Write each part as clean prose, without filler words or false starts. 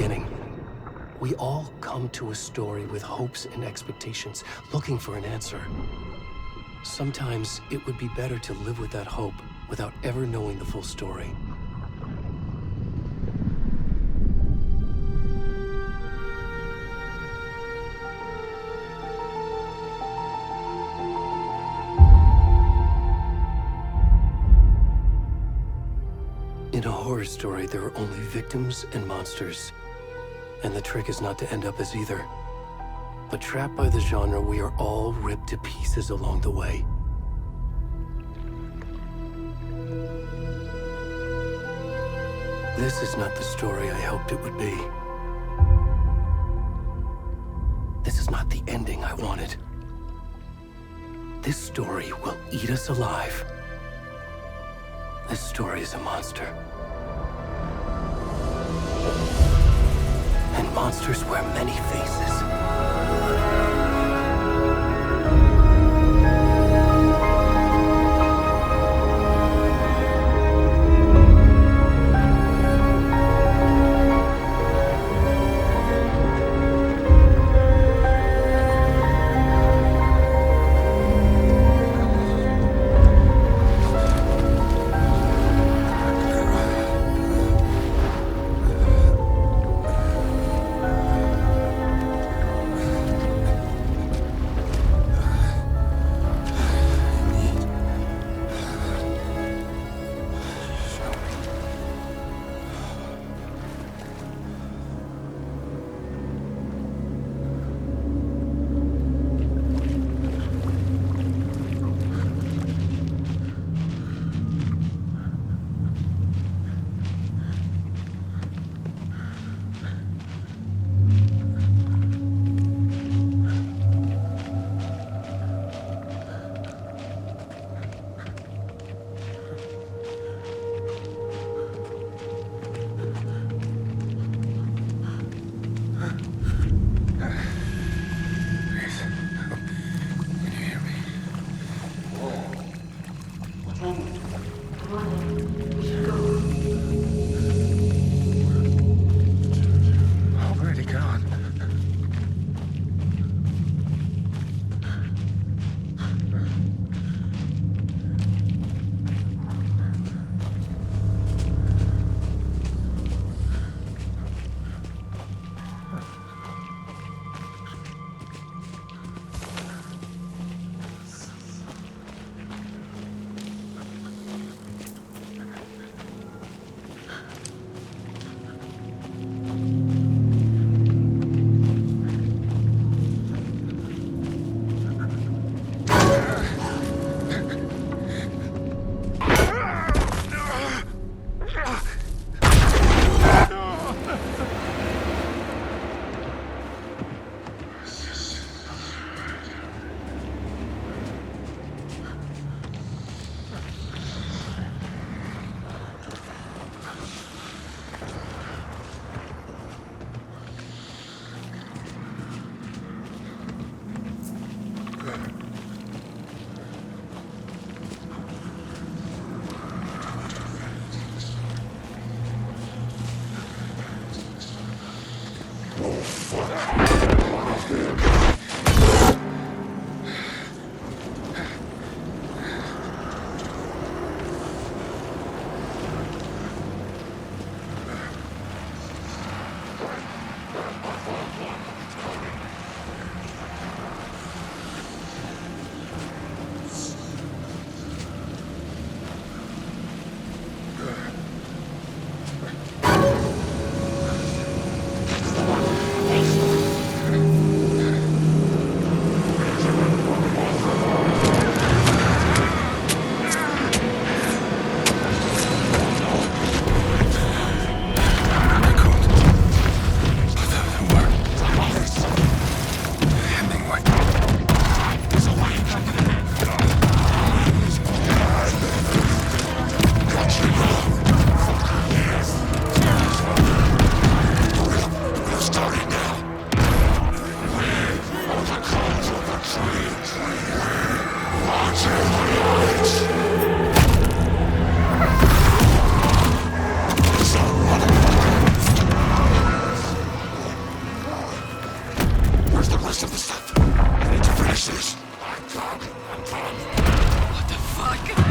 beginning. We all come to a story with hopes and expectations, looking for an answer. Sometimes it would be better to live with that hope without ever knowing the full story. In a horror story, there are only victims and monsters. And the trick is not to end up as either. But trapped by the genre, we are all ripped to pieces along the way. This is not the story I hoped it would be. This is not the ending I wanted. This story will eat us alive. This story is a monster. And monsters wear many faces. rest of the stuff. I need to finish this. What the fuck?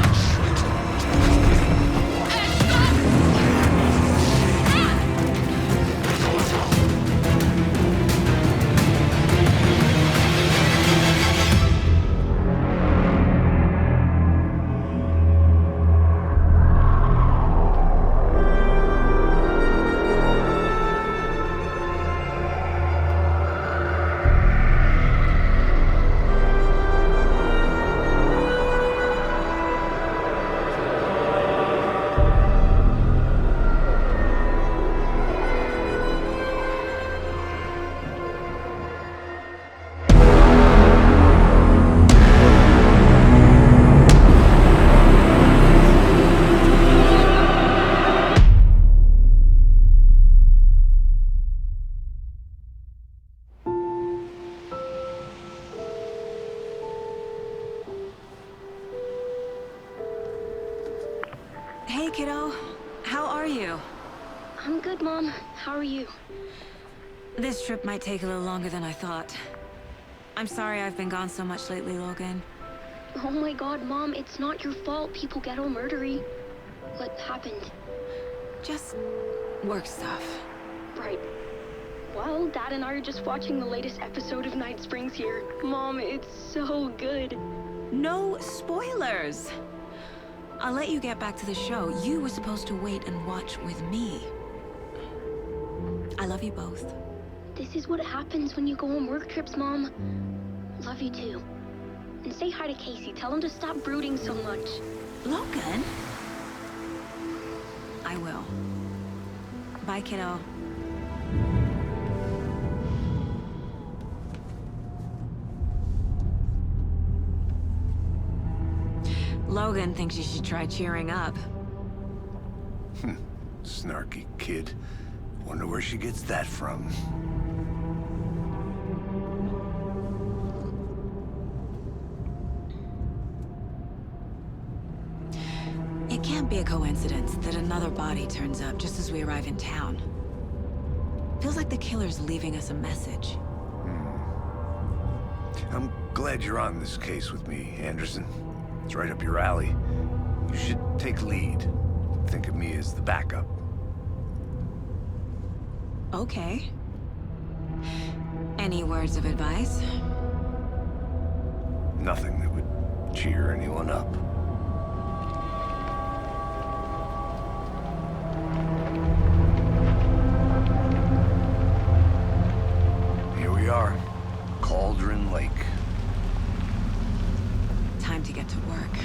Hey, kiddo. How are you? I'm good, Mom. How are you? This trip might take a little longer than I thought. I'm sorry I've been gone so much lately, Logan. Oh my god, Mom, it's not your fault people get all murdery. What happened? Just work stuff. Right. Well, Dad and I are just watching the latest episode of Night Springs here. Mom, it's so good. No spoilers! I'll let you get back to the show. You were supposed to wait and watch with me. I love you both. This is what happens when you go on work trips, Mom. Love you too. And say hi to Casey. Tell him to stop brooding so much. Logan? I will. Bye, kiddo. Logan thinks you should try cheering up. Snarky kid. Wonder where she gets that from. It can't be a coincidence that another body turns up just as we arrive in town. Feels like the killer's leaving us a message. I'm glad you're on this case with me, Anderson. It's right up your alley. You should take lead. Think of me as the backup. Okay. Any words of advice? Nothing that would cheer anyone up. Here we are. Cauldron Lake. Time to get to work.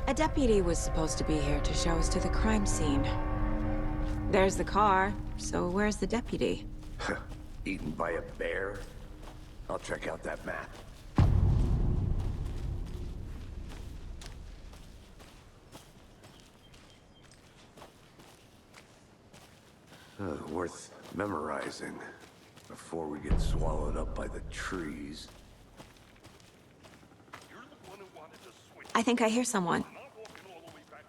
A deputy was supposed to be here to show us to the crime scene. There's the car, so where's the deputy? Eaten by a bear? I'll check out that map. Worth memorizing before we get swallowed up by the trees. I think I hear someone.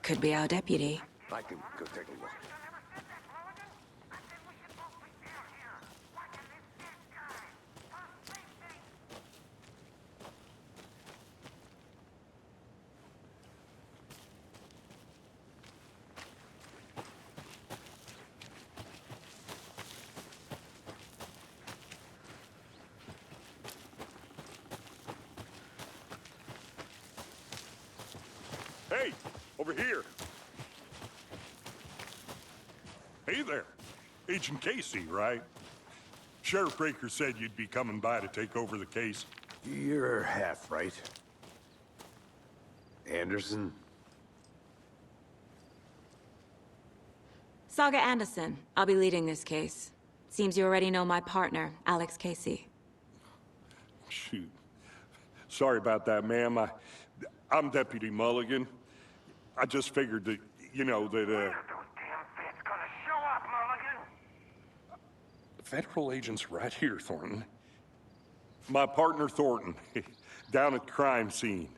Could be our deputy. I can go take a look. Hey, over here. Hey there. Agent Casey, right? Sheriff Breaker said you'd be coming by to take over the case. You're half right. Anderson? Saga Anderson. I'll be leading this case. Seems you already know my partner, Alex Casey. Shoot. Sorry about that, ma'am. I'm Deputy Mulligan. I just figured that, you know, that, Those damn feds gonna show up, Mulligan. federal agent's right here, Thornton. My partner, Thornton, down at the crime scene.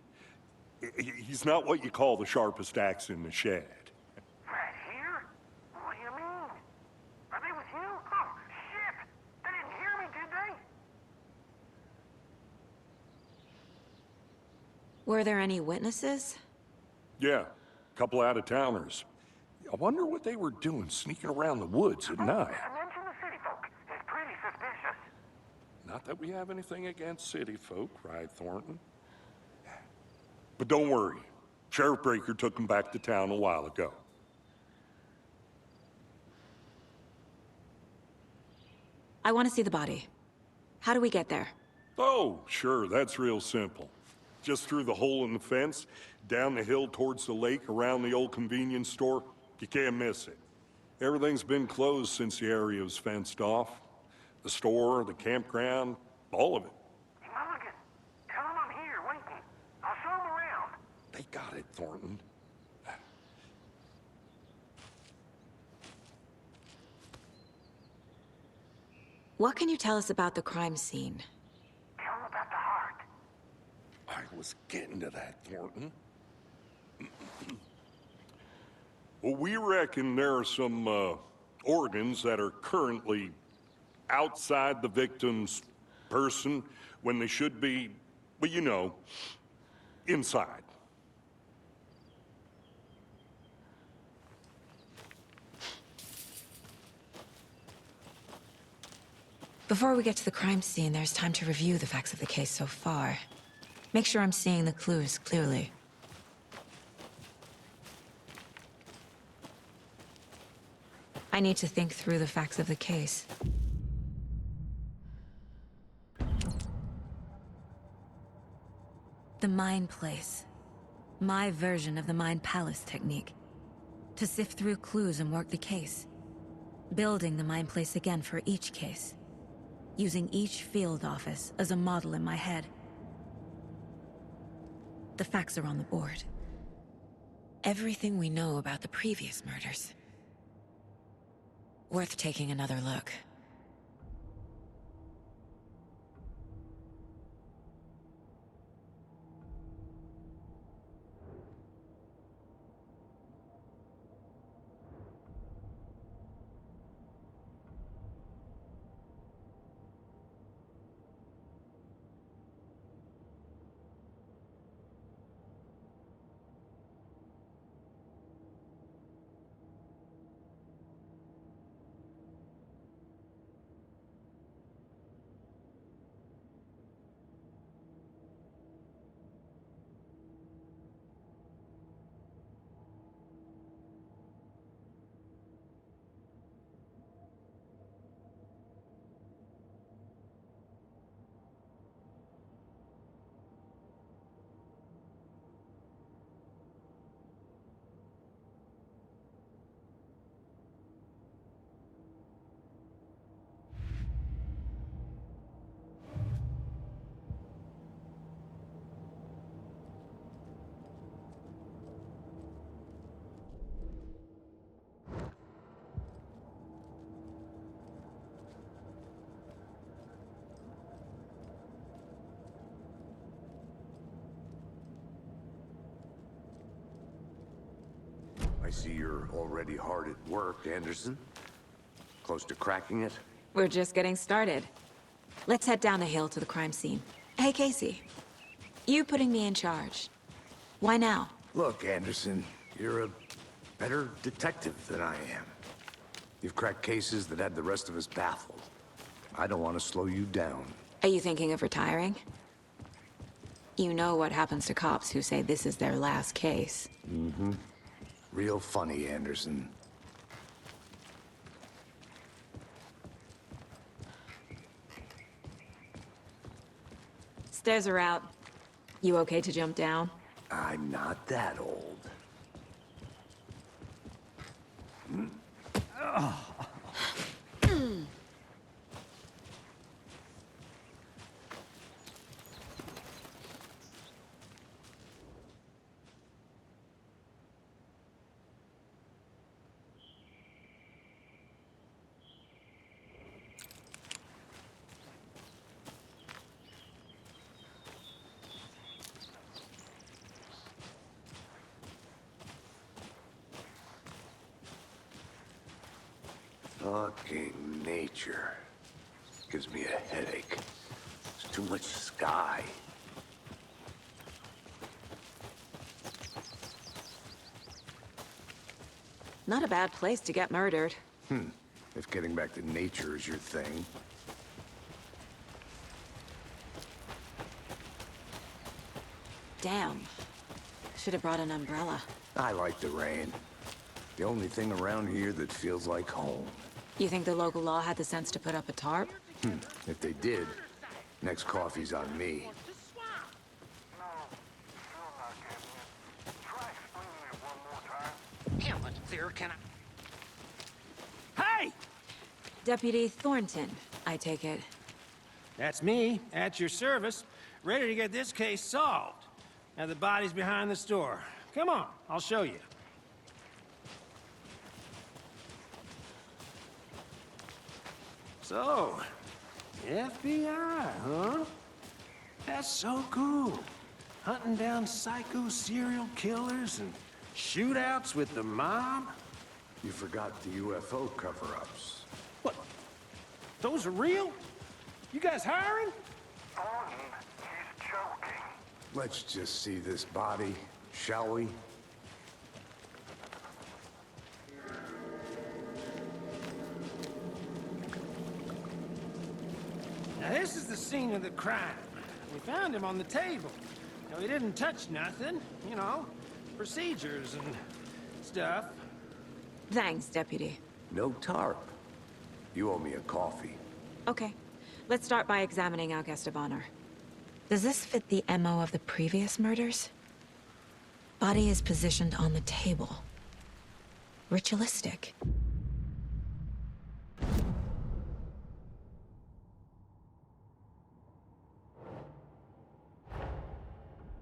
He's not what you call the sharpest axe in the shed. Right here? What do you mean? Are they with you? Oh, shit! They didn't hear me, did they? Were there any witnesses? Yeah, a couple out-of-towners. I wonder what they were doing sneaking around the woods at night. Mention the city folk. It's pretty suspicious. Not that we have anything against city folk, right, Thornton? But don't worry. Sheriff Breaker took them back to town a while ago. I want to see the body. How do we get there? Oh, sure, that's real simple. Just through the hole in the fence, down the hill towards the lake, around the old convenience store. You can't miss it. Everything's been closed since the area was fenced off. The store, the campground, all of it. Mulligan, tell them I'm here, waiting. I'll show them around. They got it, Thornton. What can you tell us about the crime scene? Tell them about the heart. I was getting to that, Thornton. Well, we reckon there are some organs that are currently outside the victim's person when they should be, well, you know, inside. Before we get to the crime scene, there's time to review the facts of the case so far. Make sure I'm seeing the clues clearly. I need to think through the facts of the case. The Mind Place. My version of the Mind Palace technique. To sift through clues and work the case. Building the Mind Place again for each case. Using each field office as a model in my head. The facts are on the board. Everything we know about the previous murders. Worth taking another look. I see you're already hard at work, Anderson. Close to cracking it? We're just getting started. Let's head down the hill to the crime scene. Hey, Casey. You putting me in charge. Why now? Look, Anderson, you're a better detective than I am. You've cracked cases that had the rest of us baffled. I don't want to slow you down. Are you thinking of retiring? You know what happens to cops who say this is their last case. Mm-hmm. Real funny, Anderson. Stairs are out. You okay to jump down? I'm not that old. Fucking nature. Gives me a headache. There's too much sky. Not a bad place to get murdered. If getting back to nature is your thing. Damn. Should have brought an umbrella. I like the rain. The only thing around here that feels like home. You think the local law had the sense to put up a tarp? If they did, next coffee's on me. No, still not getting it. Try explaining it one more time. Yeah, but there can I... Hey! Deputy Thornton, I take it. That's me, at your service, ready to get this case solved. Now the body's behind the store. Come on, I'll show you. So, FBI, huh? That's so cool. Hunting down psycho serial killers and shootouts with the mob. You forgot the UFO cover-ups. What? Those are real? You guys hiring? Thornton, he's joking. Let's just see this body, shall we? Now this is the scene of the crime. We found him on the table. Now he didn't touch nothing, you know, procedures and stuff. Thanks, Deputy. No tarp. You owe me a coffee. Okay. Let's start by examining our guest of honor. Does this fit the MO of the previous murders? Body is positioned on the table. Ritualistic.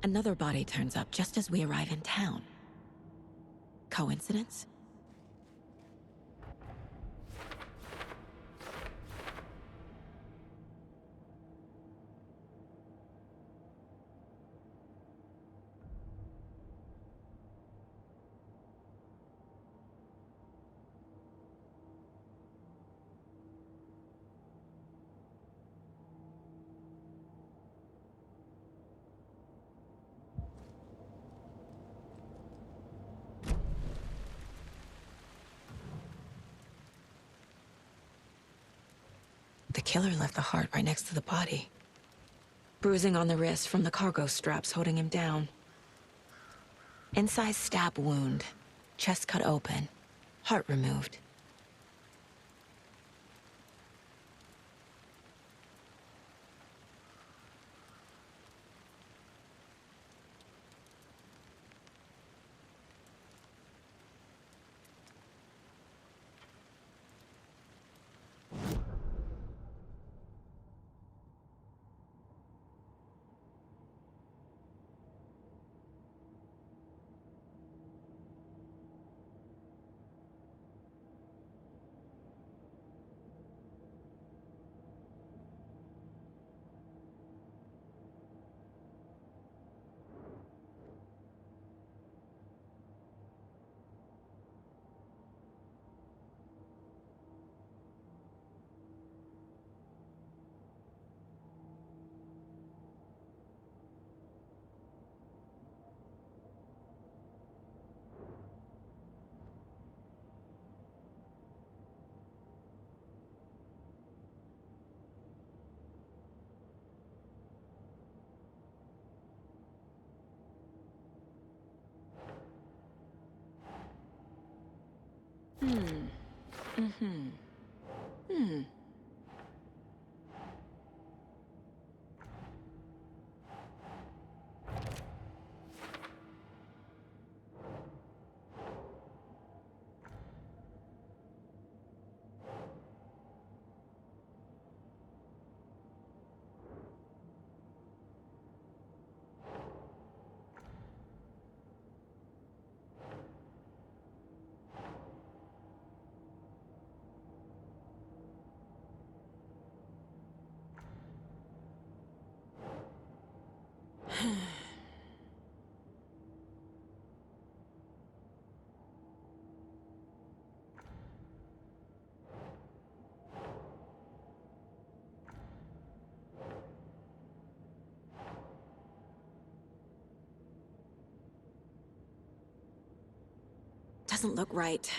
Another body turns up just as we arrive in town. Coincidence? The killer left the heart right next to the body. Bruising on the wrist from the cargo straps holding him down. Incised stab wound. Chest cut open. Heart removed. Doesn't look right.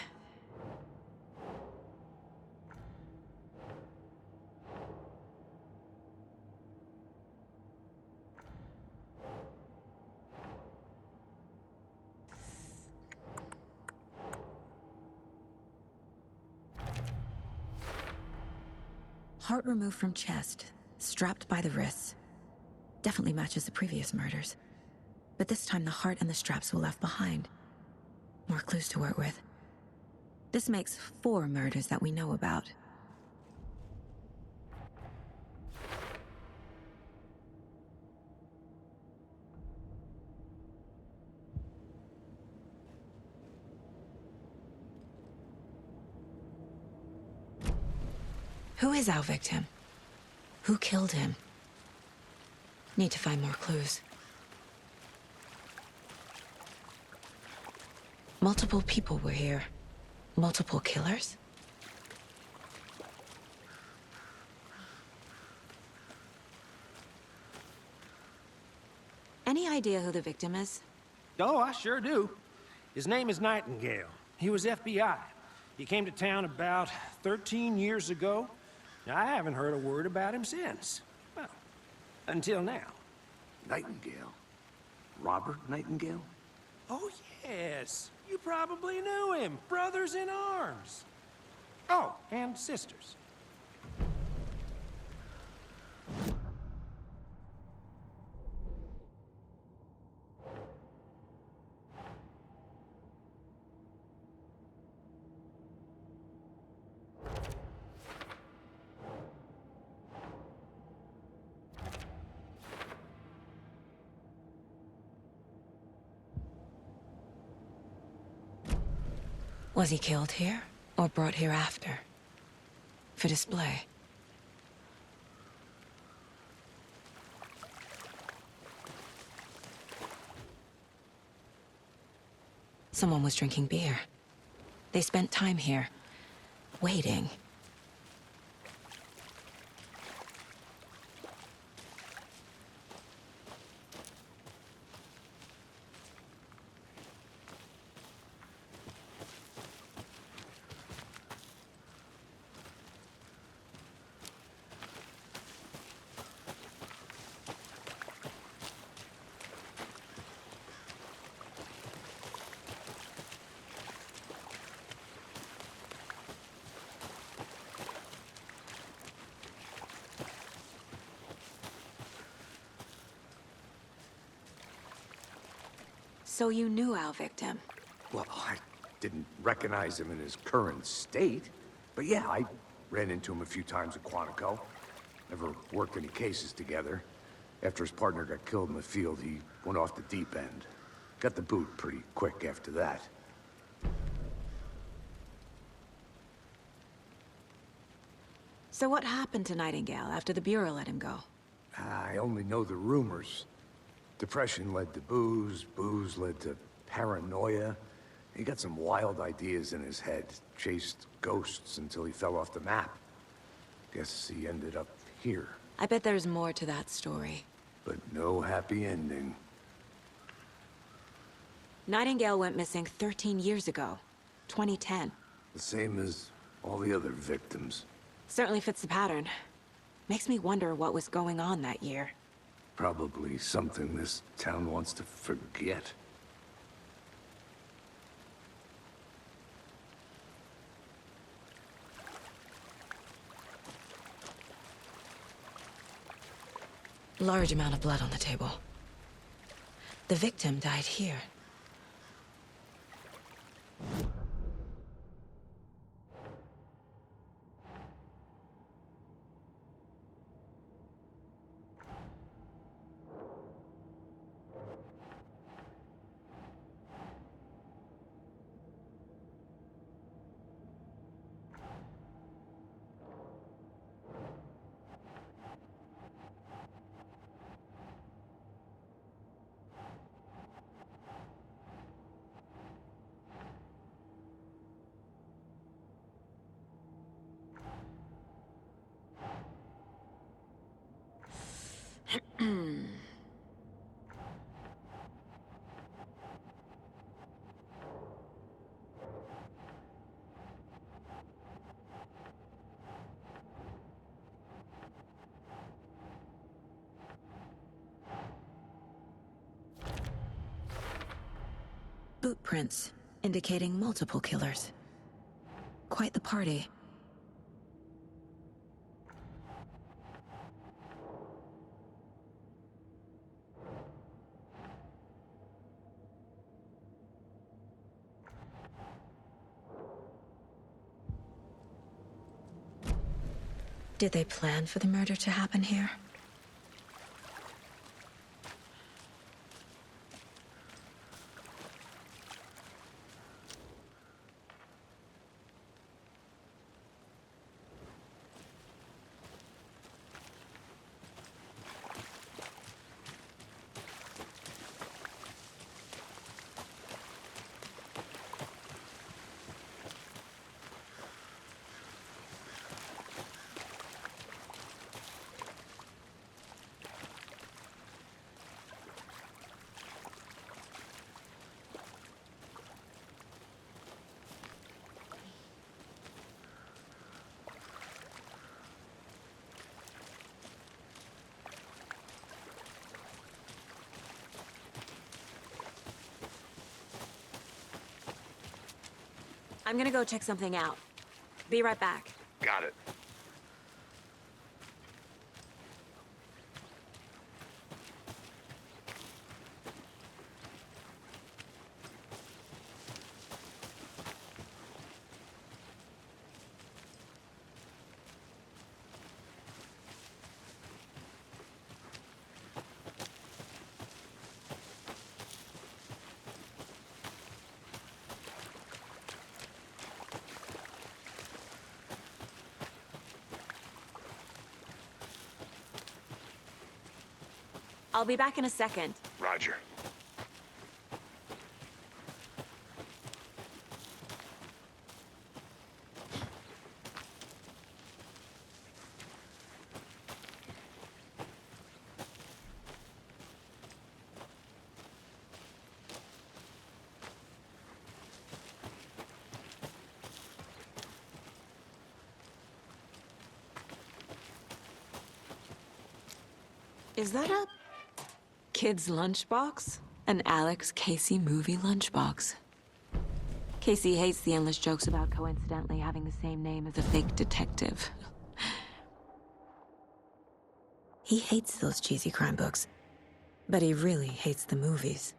Heart removed from chest, strapped by the wrists. Definitely matches the previous murders. But this time the heart and the straps were left behind. More clues to work with. This makes 4 murders that we know about. Who is our victim? Who killed him? Need to find more clues. Multiple people were here. Multiple killers? Any idea who the victim is? Oh, I sure do. His name is Nightingale. He was FBI. He came to town about 13 years ago. Now, I haven't heard a word about him since. Well, until now. Nightingale? Robert Nightingale? Oh, yes. You probably knew him. Brothers in arms. Oh, and sisters. Was he killed here, or brought here after? For display? Someone was drinking beer. They spent time here, waiting. So you knew our victim? Well, I didn't recognize him in his current state. But yeah, I ran into him a few times at Quantico. Never worked any cases together. After his partner got killed in the field, he went off the deep end. Got the boot pretty quick after that. So what happened to Nightingale after the Bureau let him go? I only know the rumors. Depression led to booze, booze led to paranoia. He got some wild ideas in his head, chased ghosts until he fell off the map. Guess he ended up here. I bet there's more to that story. But no happy ending. Nightingale went missing 13 years ago, 2010. The same as all the other victims. Certainly fits the pattern. Makes me wonder what was going on that year. Probably something this town wants to forget. Large amount of blood on the table. The victim died here. boot prints, indicating multiple killers. Quite the party. Did they plan for the murder to happen here? I'm gonna go check something out. Be right back. Got it. I'll be back in a second. Roger. Is that a kid's lunchbox? An Alex Casey movie lunchbox. Casey hates the endless jokes about coincidentally having the same name as a fake detective. He hates those cheesy crime books, but he really hates the movies.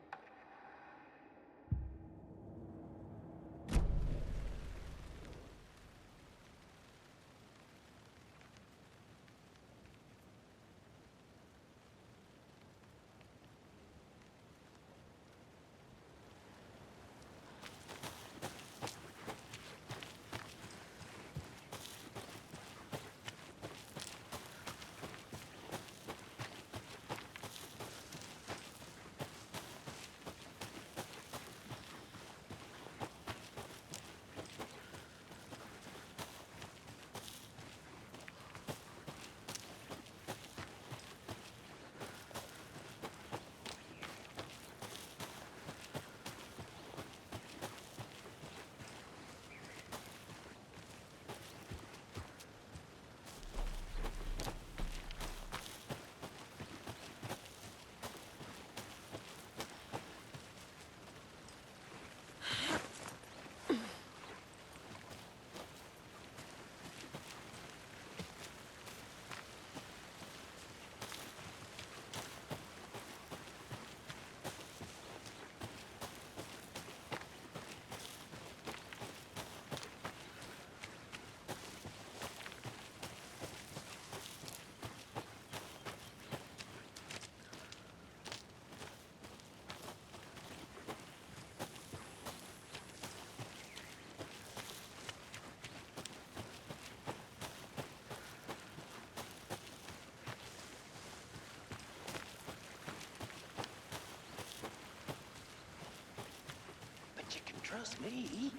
You can trust me.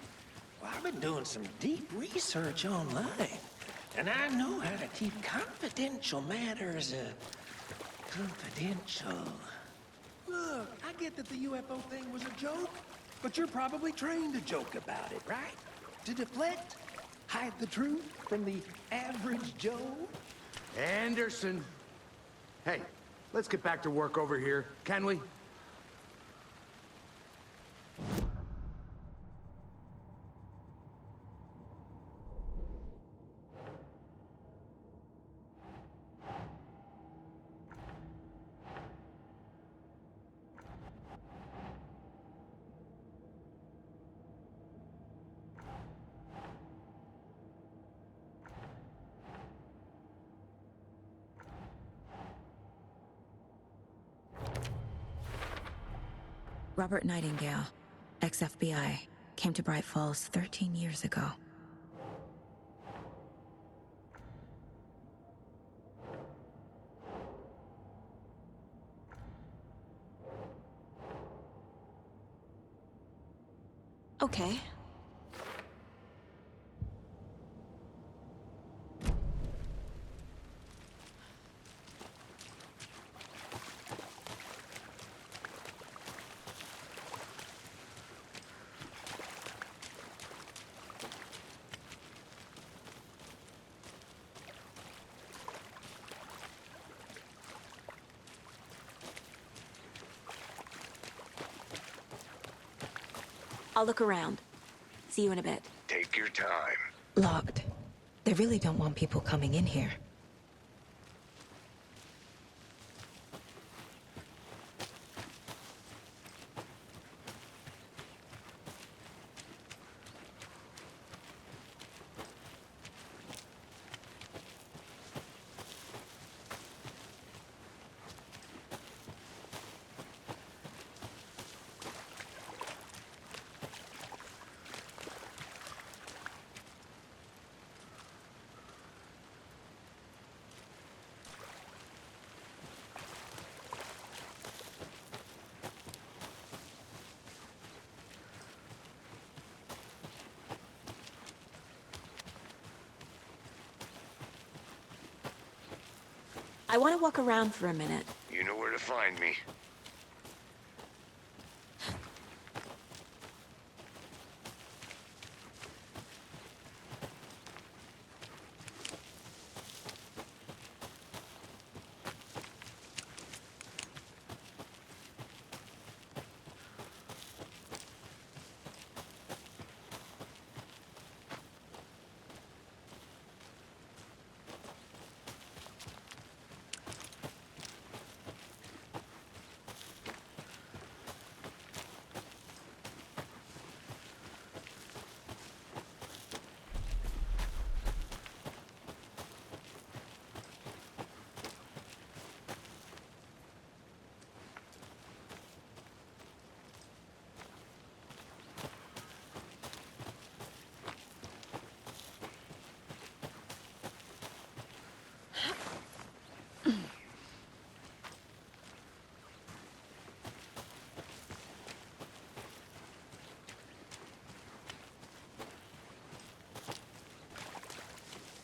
Well, I've been doing some deep research online, and I know how to keep confidential matters, confidential. Look, I get that the UFO thing was a joke, but you're probably trained to joke about it, right? To deflect, hide the truth from the average Joe. Anderson. Hey, let's get back to work over here, can we? Robert Nightingale, ex-FBI, came to Bright Falls 13 years ago. Okay. I'll look around. See you in a bit. Take your time. Locked. They really don't want people coming in here. I want to walk around for a minute. You know where to find me.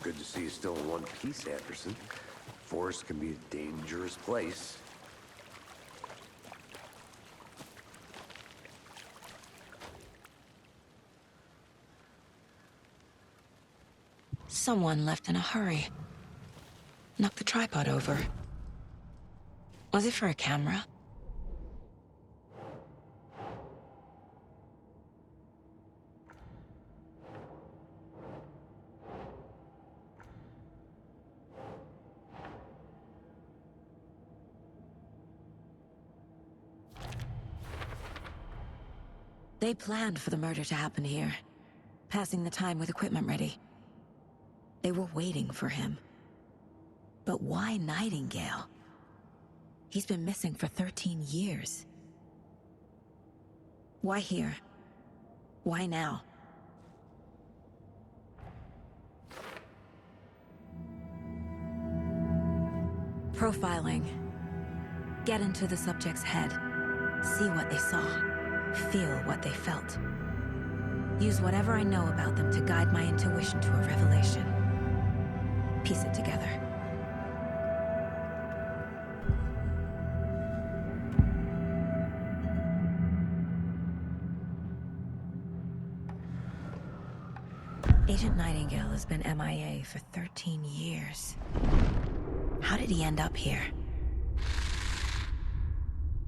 Good to see you still in one piece, Anderson. Forest can be a dangerous place. Someone left in a hurry. Knocked the tripod over. Was it for a camera? They planned for the murder to happen here, passing the time with equipment ready. They were waiting for him. But why Nightingale? He's been missing for 13 years. Why here? Why now? Profiling. Get into the subject's head. See what they saw. Feel what they felt. Use whatever I know about them to guide my intuition to a revelation. Piece it together. Agent Nightingale has been MIA for 13 years. How did he end up here?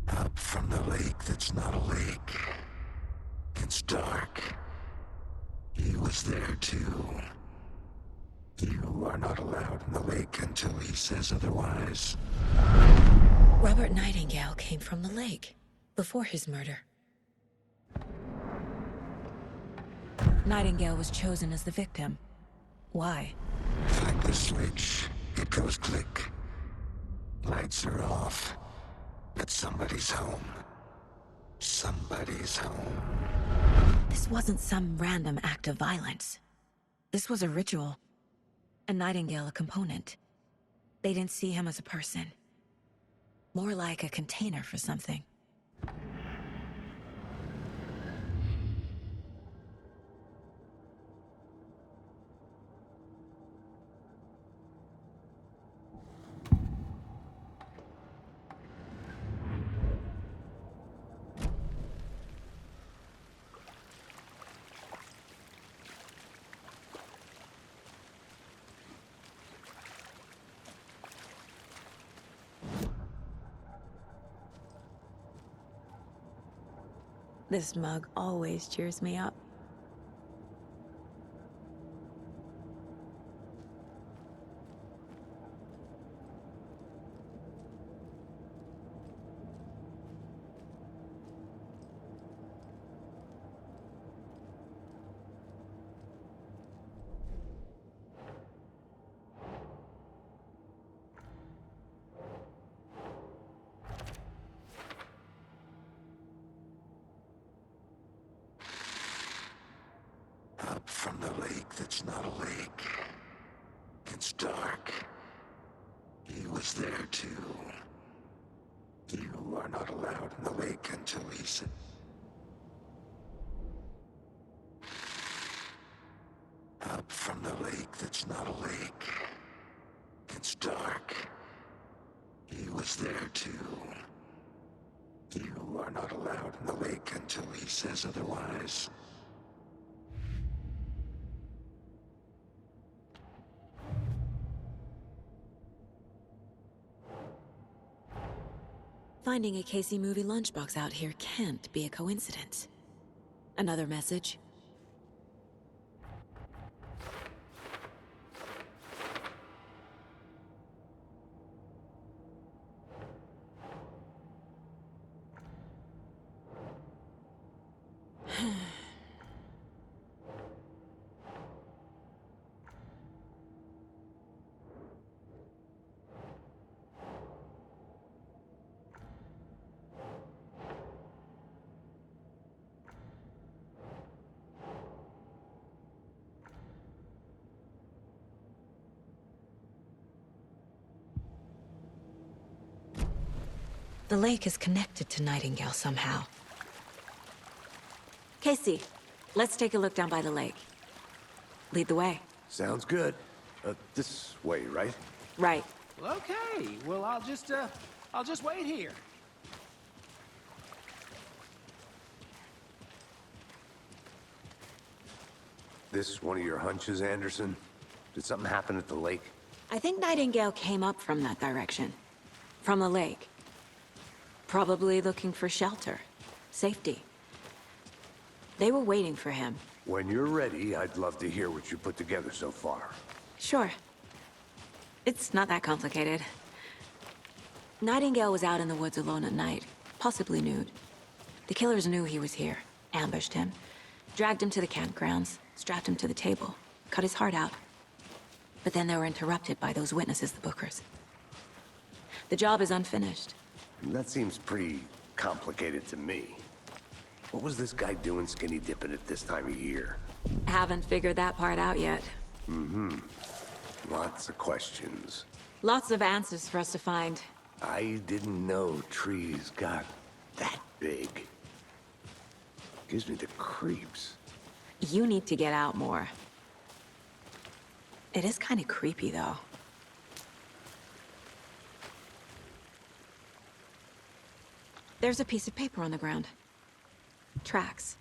Up from the lake that's not a lake. It's dark. He was there too. You are not allowed in the lake until he says otherwise. Robert Nightingale came from the lake, before his murder. Nightingale was chosen as the victim. Why? Flick the switch, it goes click. Lights are off, but somebody's home. Somebody's home. This wasn't some random act of violence. This was a ritual. A Nightingale a component. They didn't see him as a person. More like a container for something. This mug always cheers me up. Up from the lake that's not a lake. It's dark. He was there too. You are not allowed in the lake until he said... Up from the lake that's not a lake. It's dark. He was there too. You are not allowed in the lake until he says otherwise. Finding a Casey movie lunchbox out here can't be a coincidence. Another message? The lake is connected to Nightingale somehow. Casey, let's take a look down by the lake. Lead the way. Sounds good. This way, right? Right. Well, okay. Well, I'll just wait here. This one of your hunches, Anderson? Did something happen at the lake? I think Nightingale came up from that direction. From the lake. Probably looking for shelter. Safety. They were waiting for him. When you're ready, I'd love to hear what you put together so far. Sure. It's not that complicated. Nightingale was out in the woods alone at night, possibly nude. The killers knew he was here, ambushed him, dragged him to the campgrounds, strapped him to the table, cut his heart out. But then they were interrupted by those witnesses, the Bookers. The job is unfinished. That seems pretty complicated to me. What was this guy doing skinny dipping at this time of year? Haven't figured that part out yet. Lots of questions. Lots of answers for us to find. I didn't know trees got that big. Gives me the creeps. You need to get out more. It is kind of creepy, though. There's a piece of paper on the ground. Tracks.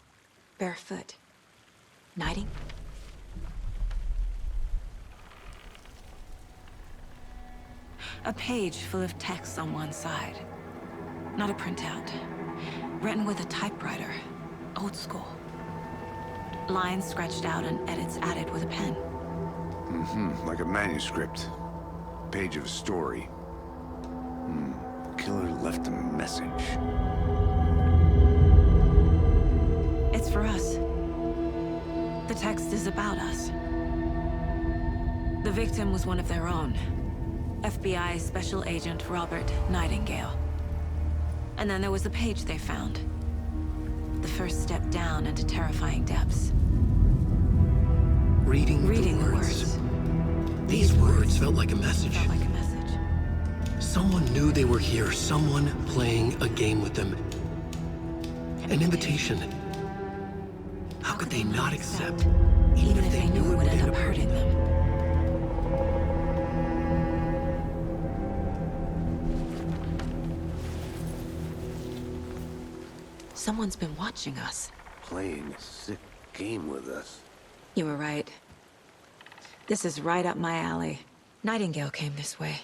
Barefoot. Nighting? A page full of text on one side. Not a printout. Written with a typewriter. Old school. Lines scratched out and edits added with a pen. Like a manuscript. Page of a story. Killer left a message. It's for us. The text is about us. The victim was one of their own. FBI Special Agent Robert Nightingale. And then there was the page they found. The first step down into terrifying depths. Reading the words. These words felt like a message. Felt like a message. Someone knew they were here, someone playing a game with them. An invitation. How could they not accept, even if they knew it would end up hurting them? Someone's been watching us. Playing a sick game with us. You were right. This is right up my alley. Nightingale came this way.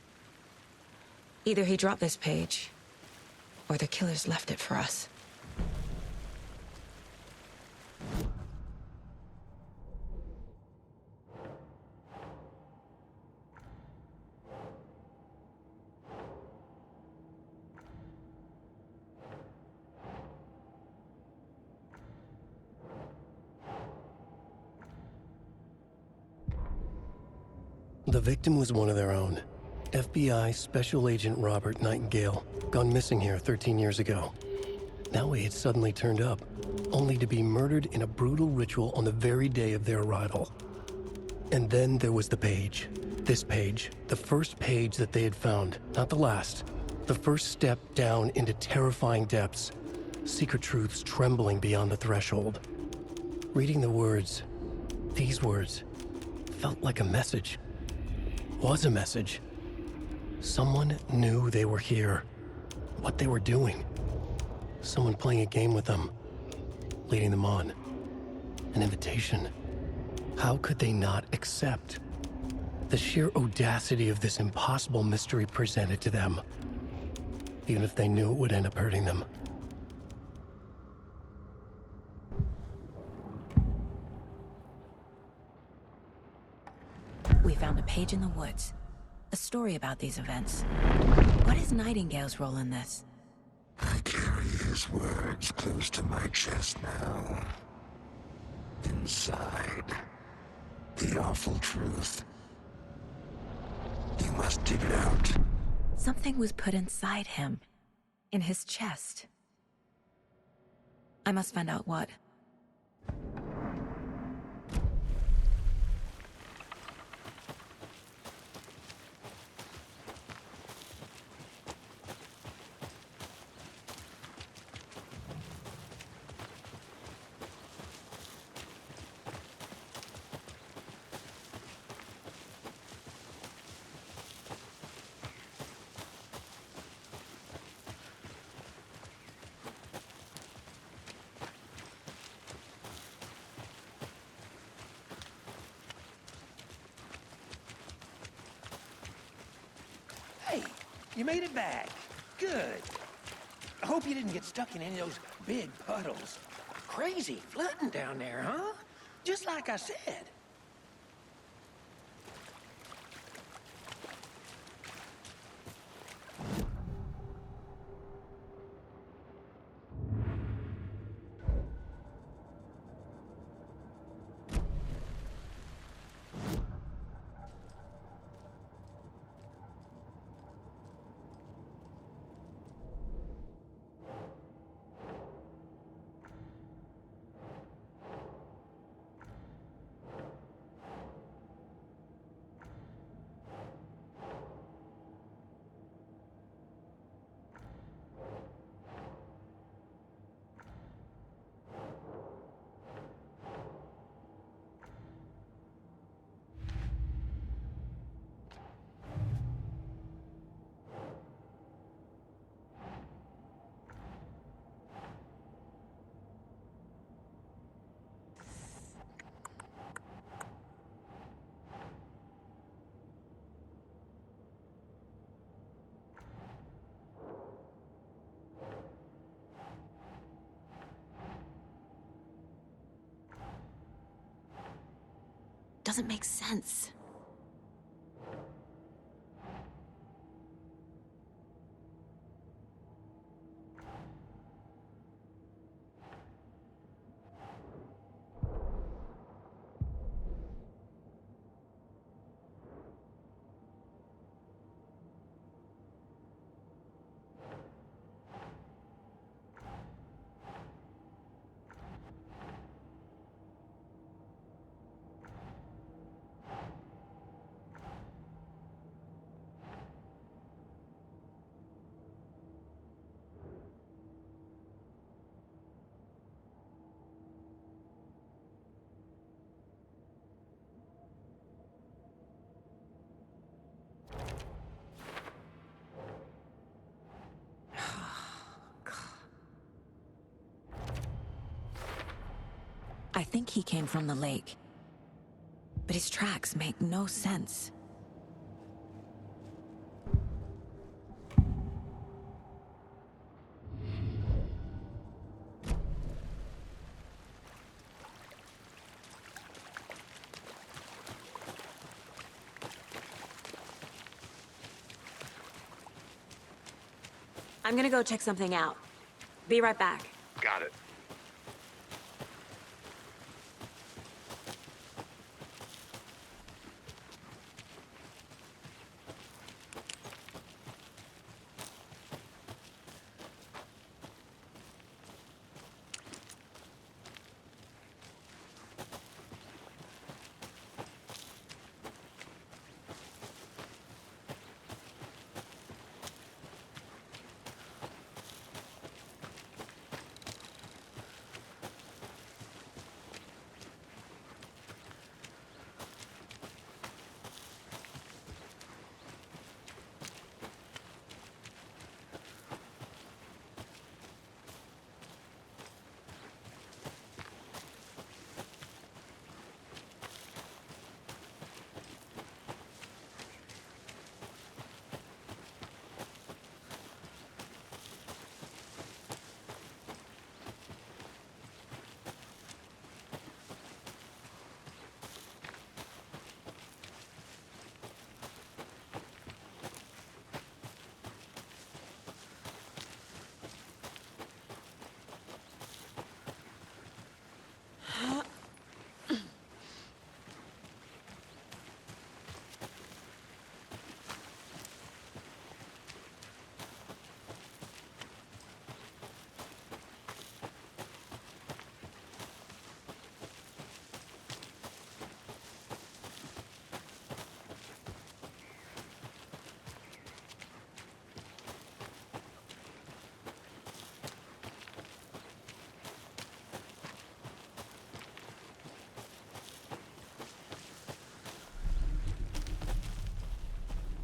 Either he dropped this page, or the killers left it for us. The victim was one of their own. FBI Special Agent Robert Nightingale, gone missing here 13 years ago. Now he had suddenly turned up, only to be murdered in a brutal ritual on the very day of their arrival. And then there was the page. This page, the first page that they had found, not the last. The first step down into terrifying depths. Secret truths trembling beyond the threshold. Reading the words, these words, felt like a message. Was a message. Someone knew they were here, what they were doing. Someone playing a game with them, leading them on. An invitation. How could they not accept? The sheer audacity of this impossible mystery presented to them, even if they knew it would end up hurting them. We found a page in the woods. A story about these events. What is Nightingale's role in this? I carry his words close to my chest now. Inside, the awful truth. You must dig it out. Something was put inside him. In his chest. I must find out what. Hey, you made it back. Good. I hope you didn't get stuck in any of those big puddles. Crazy flooding down there, huh? Just like I said. Doesn't make sense. I think he came from the lake. But his tracks make no sense. I'm gonna go check something out. Be right back. Got it.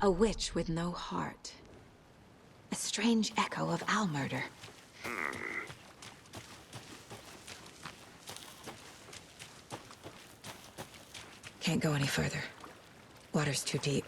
A witch with no heart. A strange echo of owl murder. Can't go any further. Water's too deep.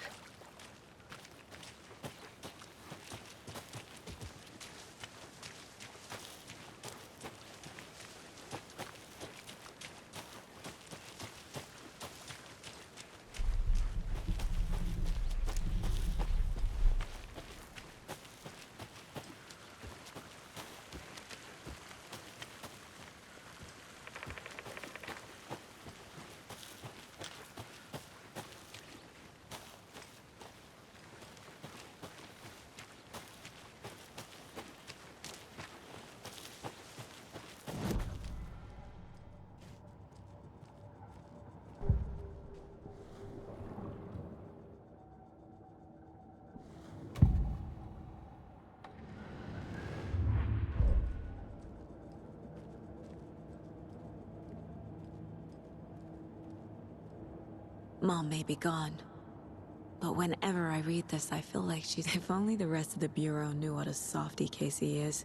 Mom may be gone, but whenever I read this, I feel like she's... If only the rest of the Bureau knew what a softie Casey is.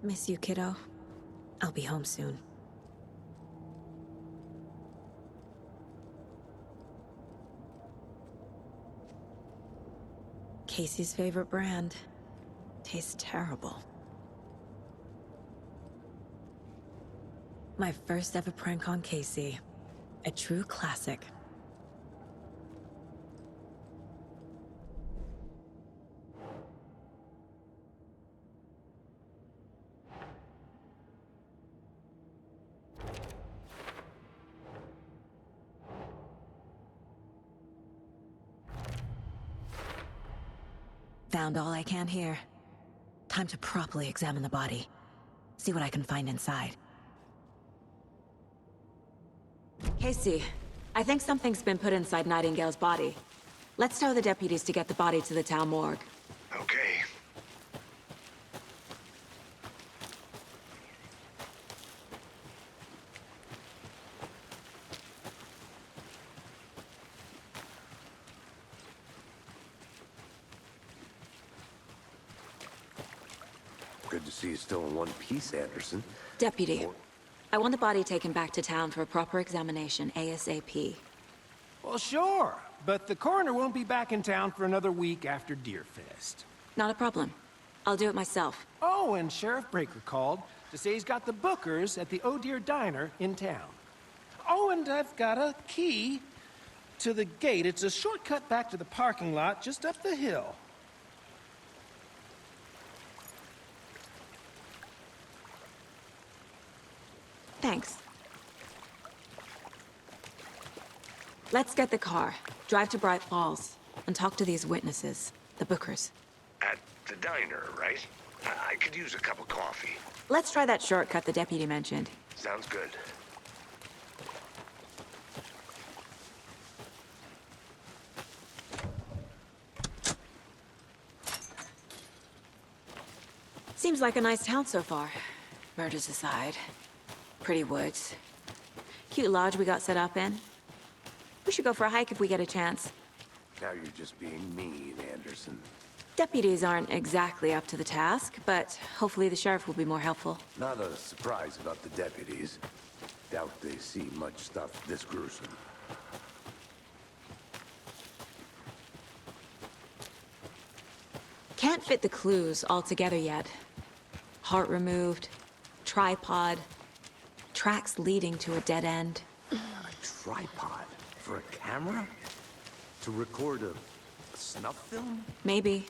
Miss you, kiddo. I'll be home soon. Casey's favorite brand. Tastes terrible. My first ever prank on Casey. A true classic. Found all I can here. Time to properly examine the body. See what I can find inside. Casey, I think something's been put inside Nightingale's body. Let's tell the deputies to get the body to the town morgue. Okay. Good to see you still in one piece, Anderson. Deputy, I want the body taken back to town for a proper examination, ASAP. Well, sure, but the coroner won't be back in town for another week after Deerfest. Not a problem. I'll do it myself. Oh, and Sheriff Breaker called to say he's got the Bookers at the Oh Deer Diner in town. Oh, and I've got a key to the gate. It's a shortcut back to the parking lot just up the hill. Thanks. Let's get the car, drive to Bright Falls, and talk to these witnesses, the Bookers. At the diner, right? I could use a cup of coffee. Let's try that shortcut the deputy mentioned. Sounds good. Seems like a nice town so far. Murders aside. Pretty woods. Cute lodge we got set up in. We should go for a hike if we get a chance. Now you're just being mean, Anderson. Deputies aren't exactly up to the task, but hopefully the sheriff will be more helpful. Not a surprise about the deputies. Doubt they see much stuff this gruesome. Can't fit the clues all together yet. Heart removed, tripod, tracks leading to a dead end. A tripod? For a camera? To record a snuff film? Maybe.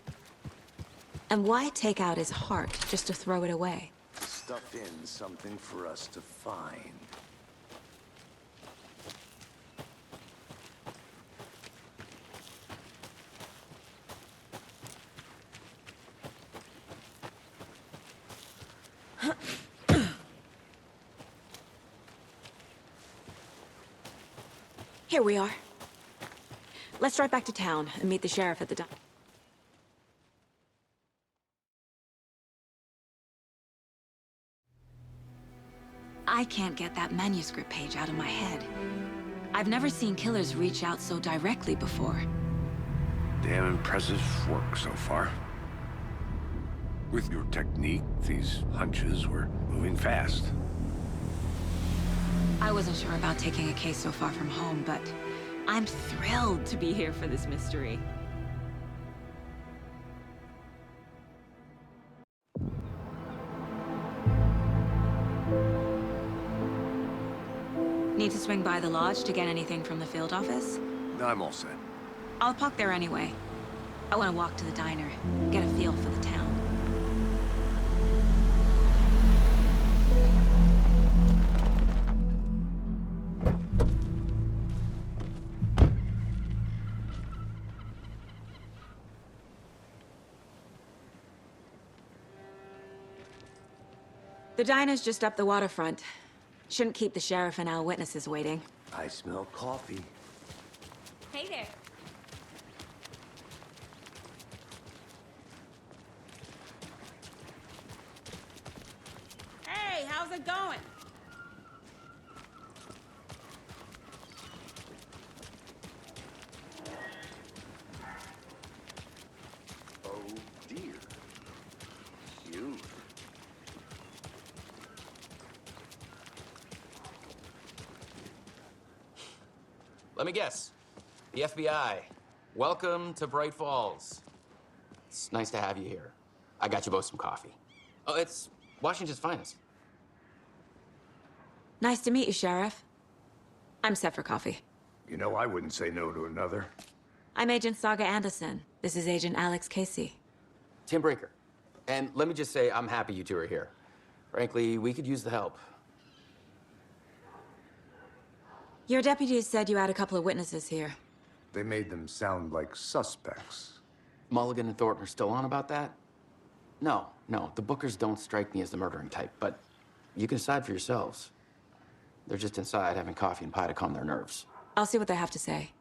And why take out his heart just to throw it away? Stuff in something for us to find. Here we are. Let's drive back to town and meet the sheriff at the diner. I can't get that manuscript page out of my head. I've never seen killers reach out so directly before. Damn impressive work so far. With your technique, these hunches were moving fast. I wasn't sure about taking a case so far from home, but I'm thrilled to be here for this mystery. Need to swing by the lodge to get anything from the field office? I'm all set. I'll park there anyway. I want to walk to the diner, get a feel for the town. The diner's just up the waterfront. Shouldn't keep the sheriff and our witnesses waiting. I smell coffee. Hey there. Hey, how's it going? Oh dear. Huge. Let me guess. The FBI. Welcome to Bright Falls. It's nice to have you here. I got you both some coffee. Oh, it's Washington's finest. Nice to meet you, Sheriff. I'm set for coffee. You know, I wouldn't say no to another. I'm Agent Saga Anderson. This is Agent Alex Casey. Tim Breaker. And let me just say, I'm happy you two are here. Frankly, we could use the help. Your deputies said you had a couple of witnesses here. They made them sound like suspects. Mulligan and Thornton are still on about that? No, the Bookers don't strike me as the murdering type, but you can decide for yourselves. They're just inside having coffee and pie to calm their nerves. I'll see what they have to say.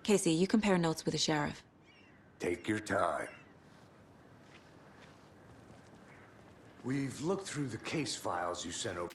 Casey, you compare notes with the sheriff. Take your time. We've looked through the case files you sent over.